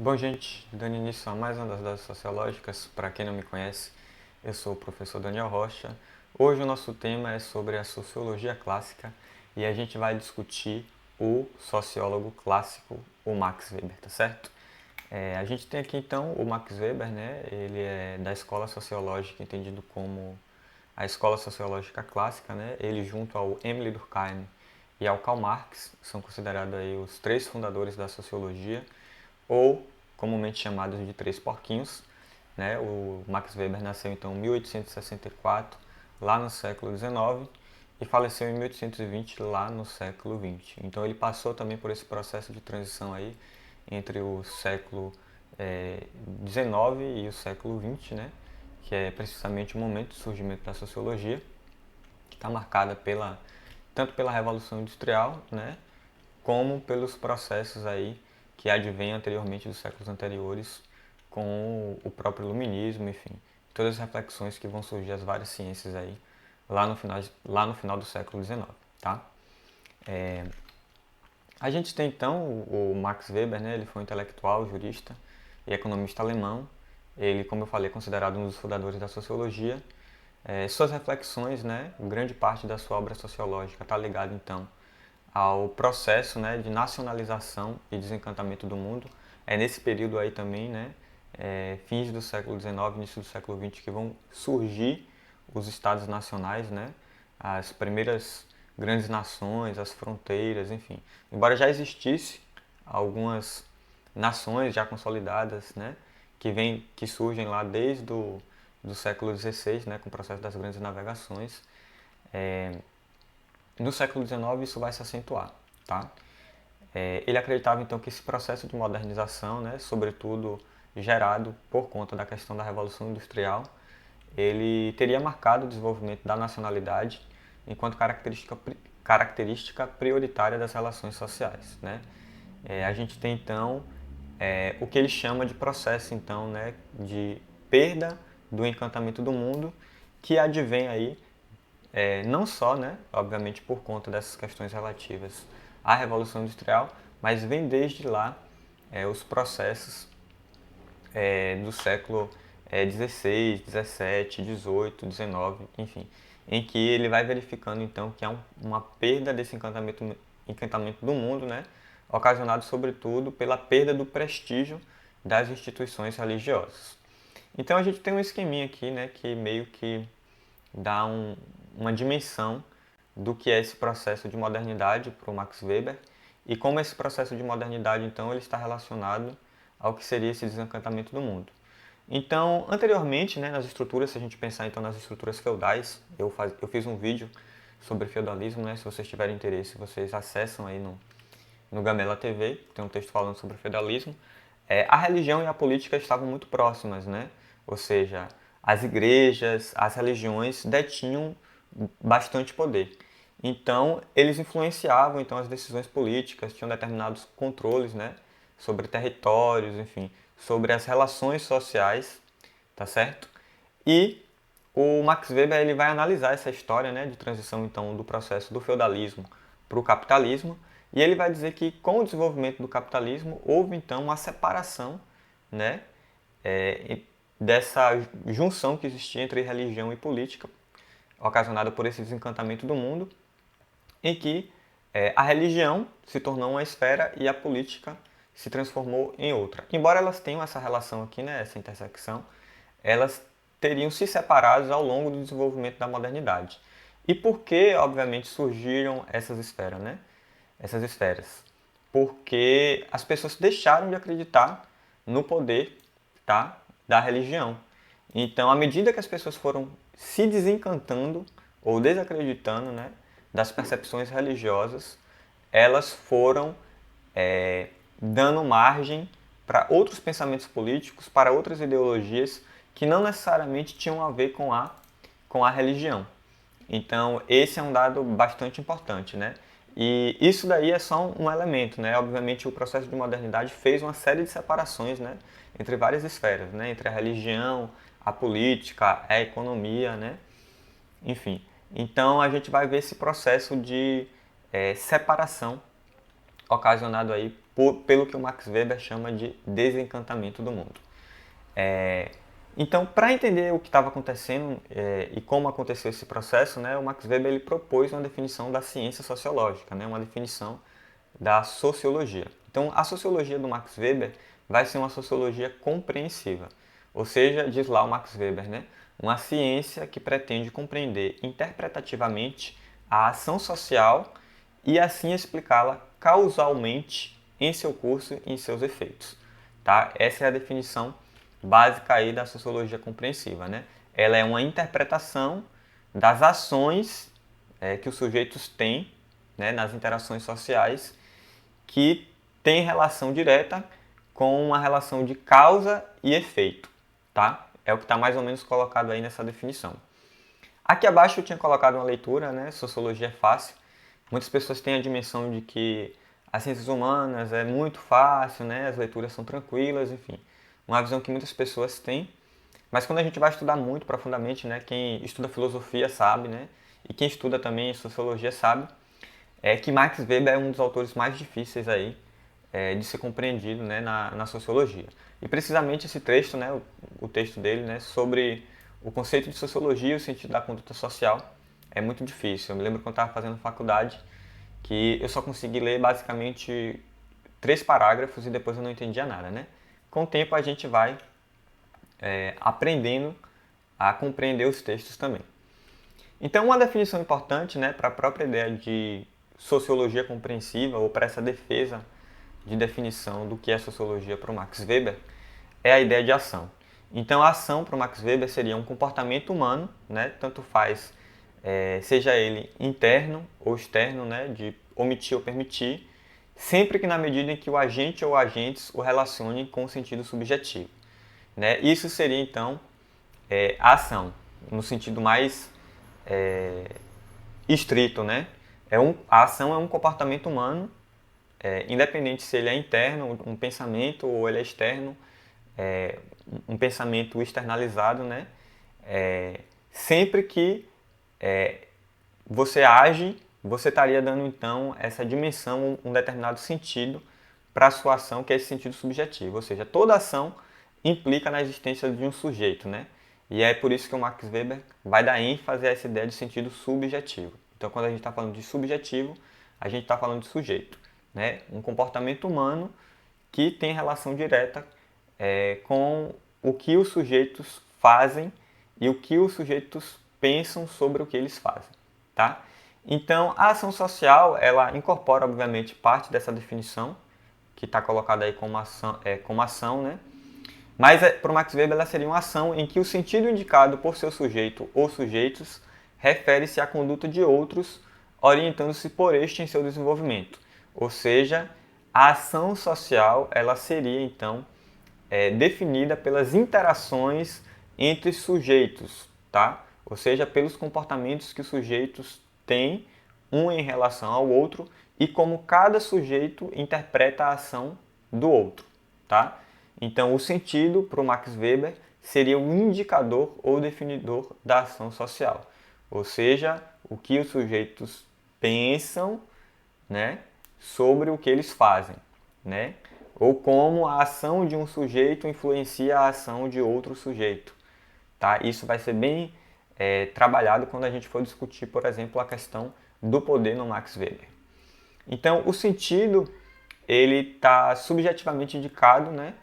Bom, gente, dando início a mais uma das doses sociológicas, para quem não me conhece, eu sou o professor Daniel Rocha. Hoje o nosso tema é sobre a sociologia clássica e a gente vai discutir o sociólogo clássico, o Max Weber, tá certo? A gente tem aqui então o Max Weber, né? Ele é da escola sociológica, entendido como a escola sociológica clássica, né? Ele junto ao Emile Durkheim e ao Karl Marx são considerados aí os três fundadores da sociologia, ou comumente chamados de três porquinhos. Né? O Max Weber nasceu então em 1864, lá no século XIX, e faleceu em 1820, lá no século XX. Então ele passou também por esse processo de transição aí entre o século XIX e o século XX, né? Que é precisamente o momento do surgimento da sociologia, que está marcada tanto pela Revolução Industrial, né? Como pelos processos aí que advêm anteriormente dos séculos anteriores, com o próprio iluminismo, enfim, todas as reflexões que vão surgir as várias ciências aí lá no final do século XIX, tá? A gente tem então o Max Weber, né? Ele foi um intelectual, jurista e economista alemão. Ele, como eu falei, é considerado um dos fundadores da sociologia. Suas reflexões, né? Grande parte da sua obra sociológica está ligada então ao processo, né, de nacionalização e desencantamento do mundo. É nesse período aí também, né, fins do século XIX, início do século XX, que vão surgir os estados nacionais, né, as primeiras grandes nações, as fronteiras, enfim. Embora já existisse algumas nações já consolidadas, né, que surgem lá desde do século XVI, né, com o processo das grandes navegações. No século XIX isso vai se acentuar, tá? Ele acreditava então que esse processo de modernização, né, sobretudo gerado por conta da questão da Revolução Industrial, ele teria marcado o desenvolvimento da nacionalidade enquanto característica prioritária das relações sociais, né? A gente tem então o que ele chama de processo então, né, de perda do encantamento do mundo, que advém aí não só, né, obviamente, por conta dessas questões relativas à Revolução Industrial, mas vem desde lá os processos do século XVI, XVII, XVIII, XIX, enfim, em que ele vai verificando então que há uma perda desse encantamento do mundo, né, ocasionado sobretudo pela perda do prestígio das instituições religiosas. Então a gente tem um esqueminha aqui, né, que meio que dá uma dimensão do que é esse processo de modernidade para o Max Weber e como esse processo de modernidade, então, ele está relacionado ao que seria esse desencantamento do mundo. Então, anteriormente, né, nas estruturas, se a gente pensar então nas estruturas feudais, eu fiz um vídeo sobre feudalismo, né, se vocês tiverem interesse, vocês acessam aí no Gamela TV, tem um texto falando sobre feudalismo. A religião e a política estavam muito próximas, né? Ou seja, as igrejas, as religiões detinham bastante poder. Então, eles influenciavam então as decisões políticas, tinham determinados controles, né, sobre territórios, enfim, sobre as relações sociais, tá certo? E o Max Weber ele vai analisar essa história, né, de transição então do processo do feudalismo para o capitalismo, e ele vai dizer que com o desenvolvimento do capitalismo houve então uma separação, né, dessa junção que existia entre religião e política, ocasionada por esse desencantamento do mundo, em que a religião se tornou uma esfera e a política se transformou em outra. Embora elas tenham essa relação aqui, né, essa intersecção, elas teriam se separado ao longo do desenvolvimento da modernidade. E por que, obviamente, surgiram essas esferas, né? Essas esferas? Porque as pessoas deixaram de acreditar no poder, tá, da religião. Então, à medida que as pessoas foram se desencantando ou desacreditando, né, das percepções religiosas, elas foram dando margem para outros pensamentos políticos, para outras ideologias que não necessariamente tinham a ver com a religião. Então, esse é um dado bastante importante, né? E isso daí é só um elemento, né? Obviamente, o processo de modernidade fez uma série de separações, né, entre várias esferas, né? Entre a religião, a política, a economia, né? Enfim, então a gente vai ver esse processo de separação ocasionado aí pelo que o Max Weber chama de desencantamento do mundo. Então, para entender o que estava acontecendo e como aconteceu esse processo, né, o Max Weber ele propôs uma definição da ciência sociológica, né, uma definição da sociologia. Então, a sociologia do Max Weber vai ser uma sociologia compreensiva, ou seja, diz lá o Max Weber, né, uma ciência que pretende compreender interpretativamente a ação social e assim explicá-la causalmente em seu curso e em seus efeitos. Tá? Essa é a definição básica aí da sociologia compreensiva, né? Ela é uma interpretação das ações que os sujeitos têm, né, nas interações sociais que tem relação direta com uma relação de causa e efeito, tá? É o que está mais ou menos colocado aí nessa definição. Aqui abaixo eu tinha colocado uma leitura, né? Sociologia é fácil. Muitas pessoas têm a dimensão de que as ciências humanas é muito fácil, né? As leituras são tranquilas, enfim. Uma visão que muitas pessoas têm. Mas quando a gente vai estudar muito profundamente, né? Quem estuda filosofia sabe, né? E quem estuda também sociologia sabe, que Max Weber é um dos autores mais difíceis aí de ser compreendido, né, na sociologia. E precisamente esse texto, né, o texto dele, né, sobre o conceito de sociologia e o sentido da conduta social é muito difícil. Eu me lembro quando eu estava fazendo faculdade que eu só consegui ler basicamente 3 parágrafos e depois eu não entendia nada, né? Com o tempo a gente vai aprendendo a compreender os textos também. Então, uma definição importante, né, para a própria ideia de sociologia compreensiva ou para essa defesa de definição do que é sociologia para o Max Weber é a ideia de ação. Então, a ação para o Max Weber seria um comportamento humano, né, tanto faz seja ele interno ou externo, né, de omitir ou permitir, sempre que na medida em que o agente ou agentes o relacionem com o sentido subjetivo. Né? Isso seria, então, a ação, no sentido mais estrito, né? A ação é um comportamento humano, independente se ele é interno, um pensamento, ou ele é externo, um pensamento externalizado, né? Sempre que você age, você estaria dando então essa dimensão, um determinado sentido para a sua ação, que é esse sentido subjetivo. Ou seja, toda ação implica na existência de um sujeito, né? E é por isso que o Max Weber vai dar ênfase a essa ideia de sentido subjetivo. Então, quando a gente está falando de subjetivo, a gente está falando de sujeito, né? Um comportamento humano que tem relação direta com o que os sujeitos fazem e o que os sujeitos pensam sobre o que eles fazem, tá? Então, a ação social, ela incorpora, obviamente, parte dessa definição, que está colocada aí como ação, né? Mas, para o Max Weber, ela seria uma ação em que o sentido indicado por seu sujeito ou sujeitos refere-se à conduta de outros, orientando-se por este em seu desenvolvimento. Ou seja, a ação social, ela seria, então, definida pelas interações entre sujeitos, tá? Ou seja, pelos comportamentos que os sujeitos têm um em relação ao outro e como cada sujeito interpreta a ação do outro, tá? Então, o sentido para o Max Weber seria um indicador ou definidor da ação social, ou seja, o que os sujeitos pensam, né, sobre o que eles fazem, né? Ou como a ação de um sujeito influencia a ação de outro sujeito. Tá? Isso vai ser bem trabalhado quando a gente for discutir, por exemplo, a questão do poder no Max Weber. Então, o sentido ele está subjetivamente indicado, né,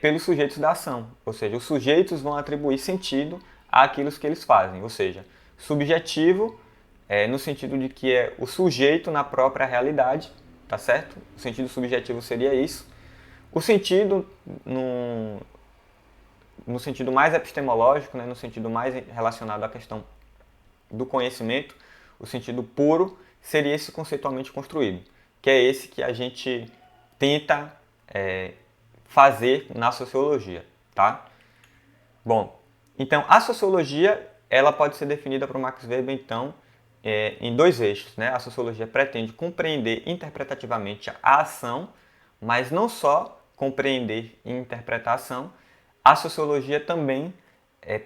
pelos sujeitos da ação, ou seja, os sujeitos vão atribuir sentido àquilo que eles fazem, ou seja, subjetivo no sentido de que é o sujeito na própria realidade, tá certo? O sentido subjetivo seria isso. O sentido no sentido mais epistemológico, né, no sentido mais relacionado à questão do conhecimento, o sentido puro seria esse conceitualmente construído, que é esse que a gente tenta fazer na sociologia, tá? Bom, então a sociologia ela pode ser definida por Max Weber então em 2 eixos, né? A sociologia pretende compreender interpretativamente a ação, mas não só compreender e interpretar a ação, a sociologia também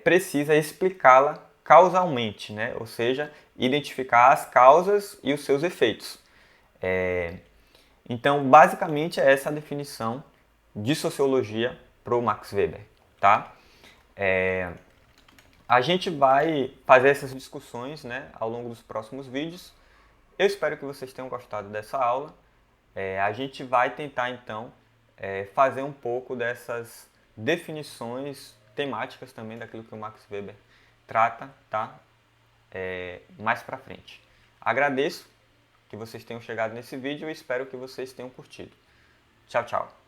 precisa explicá-la causalmente, né? Ou seja, identificar as causas e os seus efeitos. Então, basicamente, é essa a definição de sociologia para o Max Weber, tá? A gente vai fazer essas discussões, né, ao longo dos próximos vídeos. Eu espero que vocês tenham gostado dessa aula. A gente vai tentar, então, fazer um pouco dessas definições temáticas também daquilo que o Max Weber trata, tá? Mais pra frente. Agradeço que vocês tenham chegado nesse vídeo e espero que vocês tenham curtido. Tchau, tchau.